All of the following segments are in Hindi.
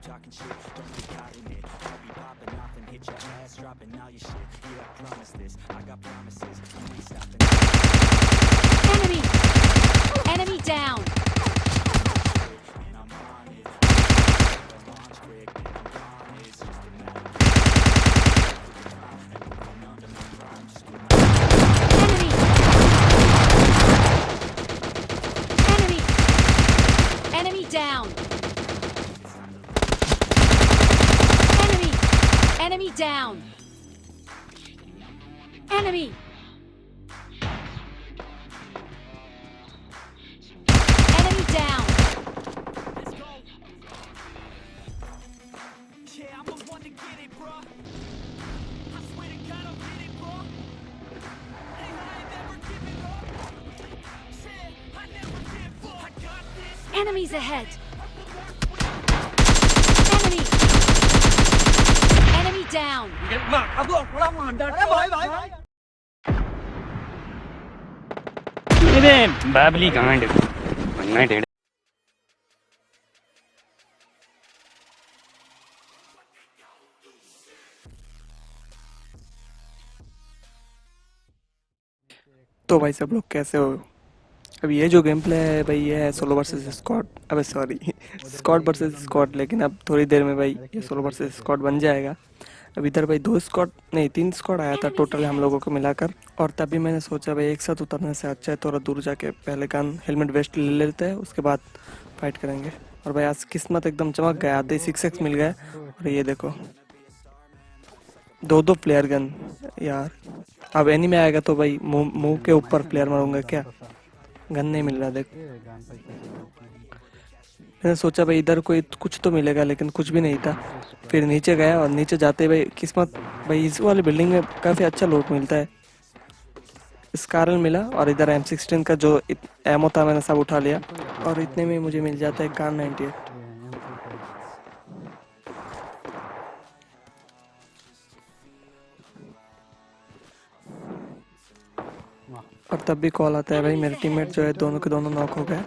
talking shit, don't get caught in it. I'll be popping off and hit your ass, dropping all your shit. Yeah, I promise this, I got promises, I ain't stopping. Enemy! Enemy down! And I'm on it, I launch quick, and I'm gone. It's just a matter of time. And moving under my prime, just with my Enemy! Enemy down! Enemy! Enemy down! Enemy! Enemy down! Let's go. Yeah, I'm the one to get it, bro. I swear to God, I'll get it, bro. Hey, I ain't never giving up. Yeah, I never give up. I got this. Enemies ahead! Enemy! Enemy down! ഇതേ ബാബിലി കാണ്ട് നന്നായിട്ട് तो भाई सब लोग कैसे हो। अब ये जो गेम प्ले है भाई ये है सोलो वर्सेस स्क्वाड, अबे सॉरी स्क्वाड वर्सेस स्क्वाड, लेकिन अब थोड़ी देर में भाई ये सोलो वर्सेस स्क्वाड बन जाएगा। अब इधर भाई 2 स्क्वाड नहीं 3 स्क्वाड आया था टोटल हम लोगों को मिलाकर, और तभी मैंने सोचा भाई एक साथ उतरने से अच्छा है थोड़ा दूर जाके पहले गन हेलमेट वेस्ट ले लेते हैं, उसके बाद फाइट करेंगे। और भाई आज किस्मत एकदम चमक गया, आधे 6x मिल गए। और ये देखो 2-2 प्लेयर गन यार। अब एनिमी आएगा तो भाई मुंह के ऊपर प्लेयर मारूंगा क्या, गन नहीं मिल रहा। देख मैंने सोचा भाई इधर कोई कुछ तो मिलेगा, लेकिन कुछ भी नहीं था। फिर नीचे गया और नीचे जाते भाई किस्मत भाई इस वाली बिल्डिंग में काफ़ी अच्छा लूट मिलता है। स्कारल मिला और इधर M16 का जो एमो था मैंने सब उठा लिया, और इतने में मुझे मिल जाता है कार 98। और तब भी कॉल आता है भाई मेरे टीममेट जो है दोनों के दोनों नॉक हो गए।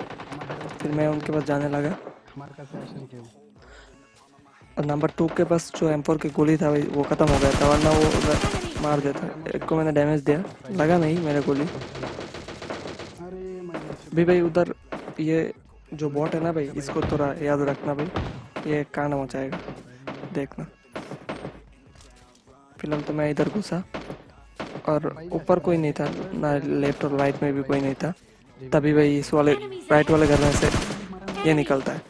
फिर मैं उनके पास जाने लगा, और नंबर 2 के पास जो M4 की गोली था भाई वो ख़त्म हो गया था, वरना वो उधर मार देता। एक को मैंने डैमेज दिया, लगा नहीं मेरे गोली भी। भाई उधर ये जो बॉट है ना भाई, इसको थोड़ा याद रखना भाई, ये कांड मचाएगा देखना। फिलहाल तो मैं इधर घुसा और ऊपर कोई नहीं था ना, लेफ्ट और राइट में भी कोई नहीं था। तभी भाई इस वाले राइट वाले घर में से ये निकलता है,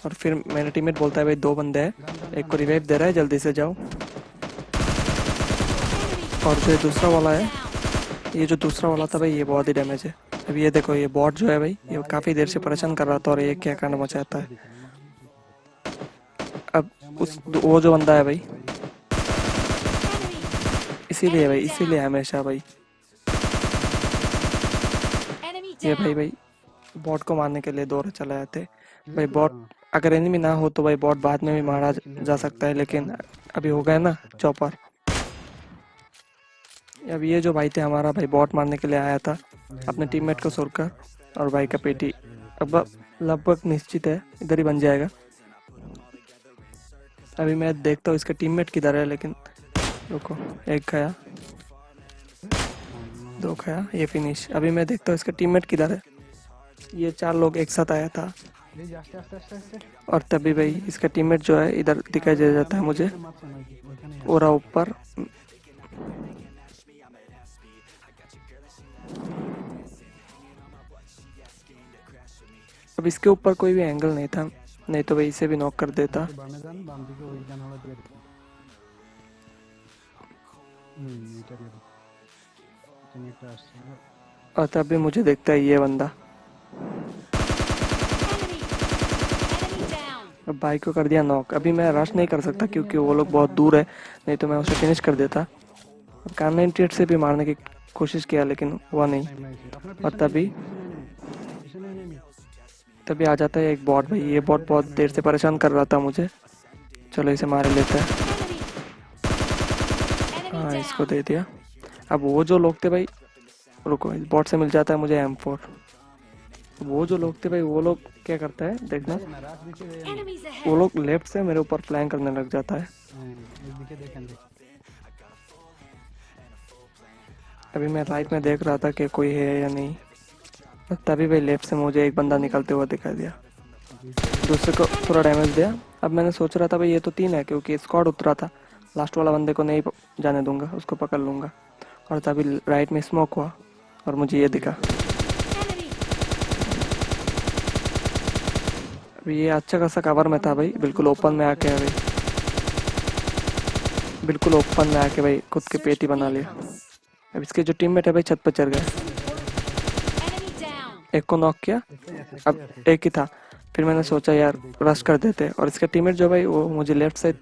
और फिर मेरा टीममेट बोलता है भाई 2 बंदे हैं, एक को रिवाइव दे रहा है जल्दी से जाओ। और जो दूसरा वाला है, ये जो दूसरा वाला था भाई ये बहुत ही डैमेज है। अब ये देखो ये बॉट जो है भाई ये काफ़ी देर से परेशान कर रहा था, और ये क्या कांड मचाता है। अब उस वो जो बंदा है भाई इसीलिए हमेशा भाई ये भाई बॉट को मारने के लिए दौड़ चले जाते भाई। बॉट अगर एनिमी ना हो तो भाई बॉट बाद में भी मारा जा सकता है, लेकिन अभी हो गया ना चॉपर। अब ये जो भाई थे हमारा भाई बॉट मारने के लिए आया था अपने टीममेट को छोड़कर, और भाई का पेटी अब लगभग निश्चित है इधर ही बन जाएगा। अभी मैं देखता हूँ इसका टीममेट किधर है, लेकिन रुको, एक खाया 2 खाया, ये फिनिश। अभी मैं देखता हूँ इसका टीममेट किधर है। ये 4 लोग एक साथ आया था, और तभी भाई इसका टीममेट जो है इधर दिखाई दे जाता है मुझे, और ऊपर। अब इसके ऊपर कोई भी एंगल नहीं था, नहीं तो भाई इसे भी नॉक कर देता। और तभी मुझे देखता है ये बंदा। अब भाई को कर दिया नॉक। अभी मैं रश नहीं कर सकता क्योंकि वो लोग बहुत दूर है, नहीं तो मैं उसे फिनिश कर देता। कार 98 से भी मारने की कोशिश किया लेकिन हुआ नहीं। और तभी आ जाता है एक बॉट भाई। ये बॉट बहुत देर से परेशान कर रहा था मुझे, चलो इसे मार लेते हैं। हाँ इसको दे दिया। अब वो जो लोग थे भाई, रुको, इस बॉट से मिल जाता है मुझे M4। तो वो जो लोग थे भाई, वो लोग क्या करता है देखना, Enemies वो ahead! लोग लेफ्ट से मेरे ऊपर फ्लैंक करने लग जाता है। अभी मैं राइट में देख रहा था कि कोई है या नहीं, तभी भाई लेफ्ट से मुझे एक बंदा निकलते हुआ दिखाई दिया, दूसरे को थोड़ा डैमेज दिया। अब मैंने सोच रहा था भाई ये तो 3 है, क्योंकि स्क्वाड उतरा था, लास्ट वाला बंदे को नहीं जाने दूंगा, उसको पकड़ लूंगा। और तभी राइट में स्मोक हुआ और मुझे ये दिखा। Enemy! अभी ये अच्छा खासा कवर में था भाई, बिल्कुल ओपन में आके भाई, बिल्कुल ओपन में आके भाई खुद के पेटी बना लिया। अब इसके जो टीममेट है भाई छत पर चढ़ गए, Enemy down! एक को नॉक किया, अब एक ही था। फिर मैंने सोचा यार रश कर देते, और इसका टीममेट जो भाई वो मुझे लेफ्ट साइड,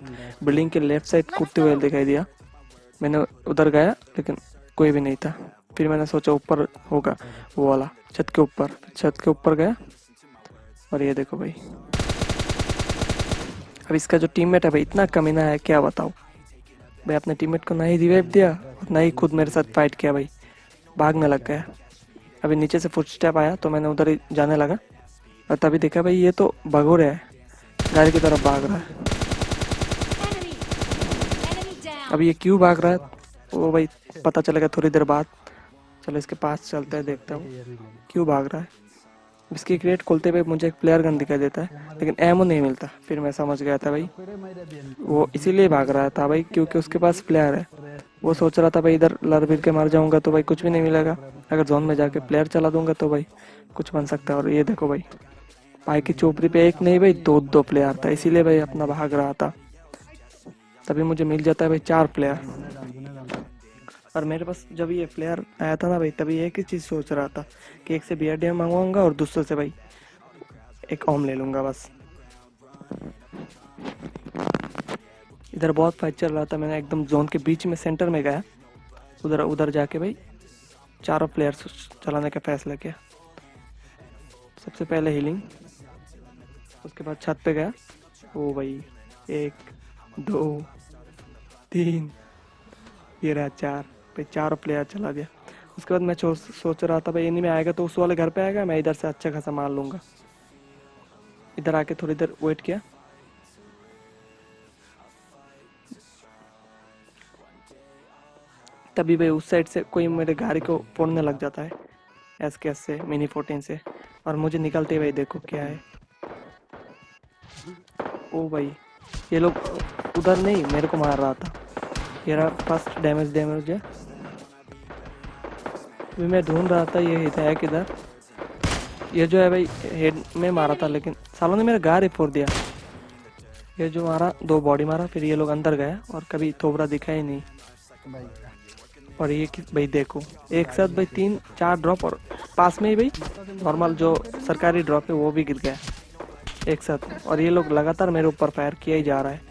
बिल्डिंग के लेफ्ट साइड कूदते हुए दिखाई दिया। मैंने उधर गया लेकिन कोई भी नहीं था। फिर मैंने सोचा ऊपर होगा वो वाला, छत के ऊपर। छत के ऊपर गया और ये देखो भाई, अब इसका जो टीममेट है भाई इतना कमीना है क्या बताऊँ भाई, अपने टीममेट को ना ही रिवाइव दिया और ना ही खुद मेरे साथ फाइट किया भाई, भागने लग गया। अभी नीचे से फुटस्टेप आया तो मैंने उधर ही जाने लगा, और तभी देखा भाई ये तो भगोड़े है, गाड़ी की तरफ भाग रहा है। Enemy! Enemy down! अब ये क्यों भाग रहा है वो भाई पता चलेगा थोड़ी देर बाद। चलो इसके पास चलते हैं, देखता हूँ क्यों भाग रहा है। इसकी क्रेट खोलते हुए मुझे एक प्लेयर गन दिखाई देता है, लेकिन एमो नहीं मिलता। फिर मैं समझ गया था भाई वो इसीलिए भाग रहा था भाई, क्योंकि उसके पास प्लेयर है। वो सोच रहा था भाई इधर लड़ भिड़ के मर जाऊंगा तो भाई कुछ भी नहीं मिलेगा, अगर जोन में जाके प्लेयर चला दूंगा तो भाई कुछ बन सकता है। और ये देखो भाई, भाई की चोपड़ी पे एक नहीं भाई दो प्लेयर था, इसीलिए भाई अपना भाग रहा था। तभी मुझे मिल जाता है भाई 4 प्लेयर। और मेरे पास जब ये प्लेयर आया था ना भाई, तभी एक ही चीज़ सोच रहा था कि एक से BRDM मंगवाऊंगा और दूसरे से भाई एक ओम ले लूंगा बस। इधर बहुत फाइट चल रहा था, मैंने एकदम जोन के बीच में सेंटर में गया, उधर जाके भाई 4 प्लेयर्स चलाने का फैसला किया। सबसे पहले हीलिंग, उसके बाद छत पे गया, ओ भाई 1 2 3, ये रहा 4 भाई, 4 प्लेयर चला दिया। उसके बाद मैं सोच रहा था भाई इन्हीं में आएगा तो उस वाले घर पे आएगा, मैं इधर से अच्छा खासा मार लूंगा। इधर आके थोड़ी देर वेट किया, तभी भाई उस साइड से कोई मेरे गाड़ी को फोड़ने लग जाता है, SKS से, मिनी 14 से, और मुझे निकलते भाई देखो क्या है। ओ भाई ये लोग उधर नहीं मेरे को मार रहा था, ये रहा फर्स्ट डैमेज है। अभी मैं ढूंढ रहा था ये है किधर, ये जो है भाई हेड में मारा था, लेकिन सालों ने मेरा गाड़ी फोड़ दिया। ये जो मारा 2 बॉडी मारा, फिर ये लोग अंदर गए और कभी थोबरा दिखा ही नहीं। और ये भाई देखो एक साथ भाई 3-4 ड्रॉप, और पास में ही भाई नॉर्मल जो सरकारी ड्रॉप है वो भी गिर गया एक साथ। और ये लोग लगातार मेरे ऊपर फायर किया ही जा रहा है।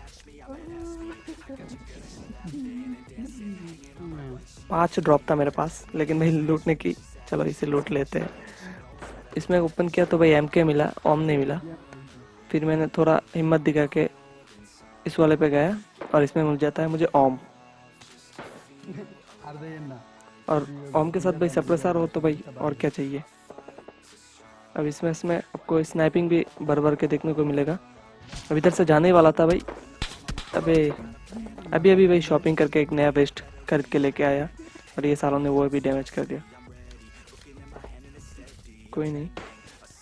5 ड्रॉप था मेरे पास, लेकिन भाई लूटने की, चलो इसे लूट लेते हैं। इसमें ओपन किया तो भाई MK मिला, ओम नहीं मिला। फिर मैंने थोड़ा हिम्मत दिखा के इस वाले पे गया और इसमें मिल जाता है मुझे ओम, और ओम के साथ भाई सप्रेसर हो तो भाई और क्या चाहिए। अब इसमें आपको स्नाइपिंग भी भर के देखने को मिलेगा। अब इधर से जाने वाला था भाई, अभी भाई शॉपिंग करके एक नया वेस्ट खरीद के लेके आया, और ये सालों ने वो भी डैमेज कर दिया। कोई नहीं,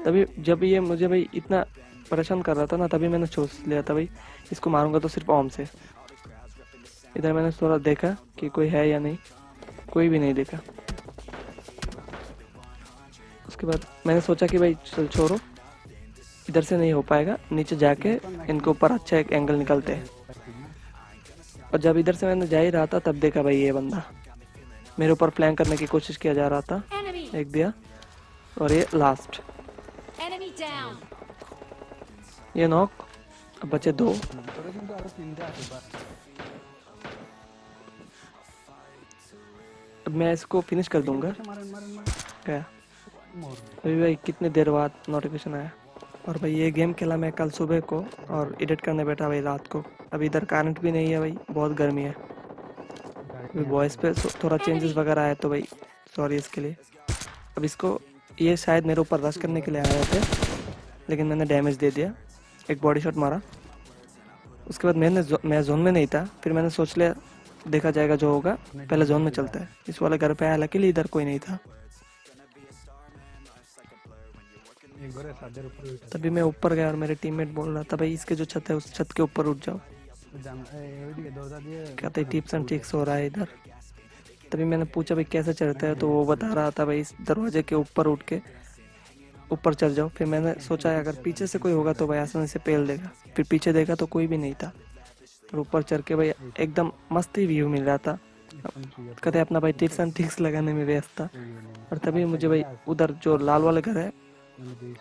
तभी जब ये मुझे भाई इतना परेशान कर रहा था ना, तभी मैंने सोच लिया था भाई इसको मारूंगा तो सिर्फ ओम से। इधर मैंने थोड़ा देखा कि कोई है या नहीं, कोई भी नहीं देखा। उसके बाद मैंने सोचा कि भाई चल छोड़ो, इधर से नहीं हो पाएगा, नीचे जाके इनके ऊपर अच्छा एक एंगल निकलते हैं। और जब इधर से मैंने जा ही रहा था तब देखा भाई ये बंदा मेरे ऊपर फ्लैंक करने की कोशिश किया जा रहा था, Enemy! एक दिया, और ये लास्ट, Enemy down! ये नॉक। अब बचे 2। अब मैं इसको फिनिश कर दूंगा। क्या अभी भाई कितने देर बाद नोटिफिकेशन आया, और भाई ये गेम खेला मैं कल सुबह को, और एडिट करने बैठा भाई रात को। अभी इधर करंट भी नहीं है भाई, बहुत गर्मी है। अभी वॉइस पे थोड़ा चेंजेस वगैरह आया तो भाई सॉरी इसके लिए। अब इसको ये शायद मेरे ऊपर रश करने के लिए आए थे, लेकिन मैंने डैमेज दे दिया, एक बॉडी शॉट मारा। उसके बाद मैं जोन में नहीं था, फिर मैंने सोच लिया देखा जाएगा जो होगा, पहले जोन में चलता है। इस वाले घर पे आया, लकीली इधर कोई नहीं था। तभी मैं ऊपर गया और मेरे टीममेट बोल रहा था भाई इसके जो छत है उस छत के ऊपर उठ जाओ। कहते टिप्स एंड ट्रिक्स हो रहा है इधर। तभी मैंने पूछा भाई कैसे चढ़ता है, तो वो बता रहा था भाई इस दरवाजे के ऊपर उठ के ऊपर चढ़ जाओ। फिर मैंने सोचा अगर पीछे से कोई होगा तो भाई आसानी से पेल देगा। फिर पीछे देखा तो कोई भी नहीं था, और ऊपर चढ़ के भाई एकदम मस्त ही व्यू मिल रहा था। कहते अपना भाई टिप्स एंड ट्रिक्स लगाने में व्यस्त था। और तभी मुझे भाई उधर जो लाल वाले घर है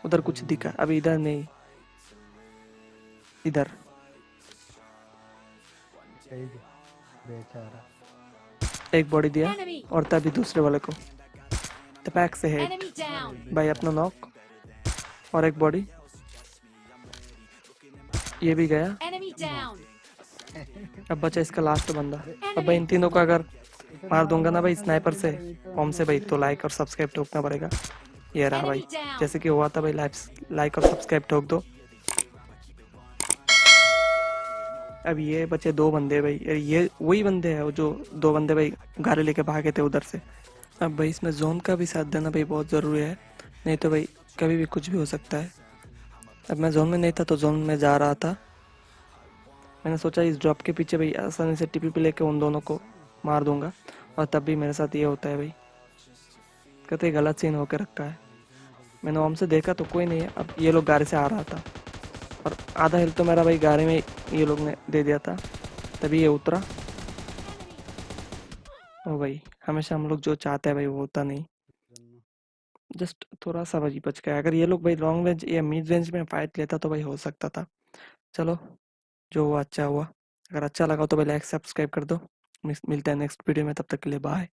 उधर कुछ दिखा, अभी इधर नहीं, इधर एक बॉडी दिया Enemy. और तभी दूसरे वाले को टपैक से हेड। Enemy down. भाई अपना नॉक और एक बॉडी, ये भी गया। Enemy down. अब बचा इसका लास्ट बंदा। अब भाई इन तीनों को अगर मार दूंगा ना भाई स्नाइपर से होम से भाई, तो लाइक और सब्सक्राइब ठोकना पड़ेगा। ये रहा भाई, Enemy down. जैसे कि हुआ था भाई, लाइक और सब्सक्राइब ठोक दो। अब ये बचे दो बंदे भाई, ये वही बंदे हैं वो जो दो बंदे भाई गाड़ी लेके भागे थे उधर से। अब भाई इसमें जोन का भी साथ देना भाई बहुत ज़रूरी है, नहीं तो भाई कभी भी कुछ भी हो सकता है। अब मैं जोन में नहीं था तो जोन में जा रहा था। मैंने सोचा इस ड्रॉप के पीछे भाई आसानी से टीपी पे लेके उन दोनों को मार दूंगा, और तब भी मेरे साथ ये होता है भाई। कहते गलत सीन होकर रखा है। मैंने होम से देखा तो कोई नहीं है। अब ये लोग गाड़ी से आ रहा था और आधा हिल तो मेरा भाई गाड़ी में ये लोग ने दे दिया था। तभी ये उतरा। ओ भाई हमेशा हम लोग जो चाहते हैं भाई वो होता नहीं, जस्ट थोड़ा सा भाई बच गया। अगर ये लोग भाई लॉन्ग रेंज या मिड रेंज में फाइट लेता तो भाई हो सकता था। चलो जो हुआ अच्छा हुआ। अगर अच्छा लगा तो भाई लाइक सब्सक्राइब कर दो। मिलते हैं नेक्स्ट वीडियो में, तब तक के लिए बाय।